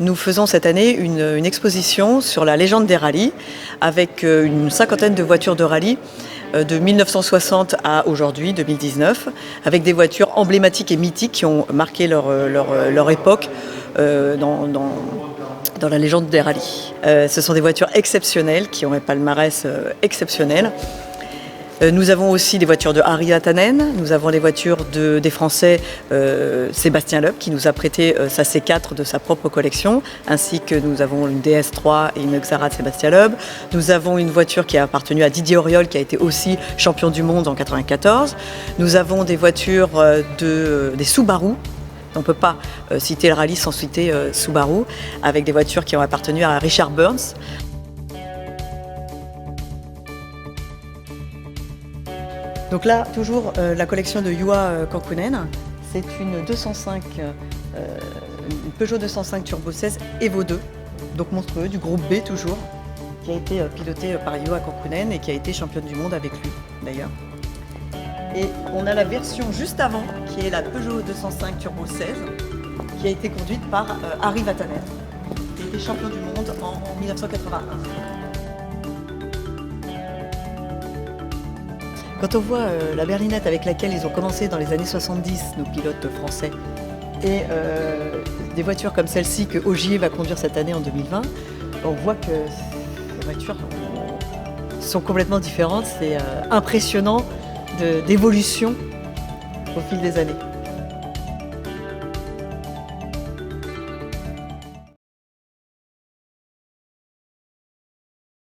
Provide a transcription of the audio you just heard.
Nous faisons cette année une exposition sur la légende des rallyes avec une cinquantaine de voitures de rallye de 1960 à aujourd'hui, 2019, avec des voitures emblématiques et mythiques qui ont marqué leur époque dans la légende des rallyes. Ce sont des voitures exceptionnelles qui ont un palmarès exceptionnel. Nous avons aussi des voitures de Harry Vatanen, nous avons les voitures des Français Sébastien Loeb qui nous a prêté sa C4 de sa propre collection, ainsi que nous avons une DS3 et une Xara de Sébastien Loeb. Nous avons une voiture qui a appartenu à Didier Auriol qui a été aussi champion du monde en 1994. Nous avons des voitures des Subaru. On ne peut pas citer le rallye sans citer Subaru, avec des voitures qui ont appartenu à Richard Burns. Donc là, toujours la collection de Juha Kankkunen. C'est une 205, une Peugeot 205 Turbo 16 Evo 2, donc monstrueux, du groupe B toujours, qui a été piloté par Juha Kankkunen et qui a été championne du monde avec lui d'ailleurs. Et on a la version juste avant, qui est la Peugeot 205 Turbo 16, qui a été conduite par Harry Vatanen, qui a été champion du monde en 1981. Quand on voit la berlinette avec laquelle ils ont commencé dans les années 70, nos pilotes français, et des voitures comme celle-ci que Ogier va conduire cette année en 2020, on voit que ces voitures sont complètement différentes. C'est impressionnant d'évolution au fil des années.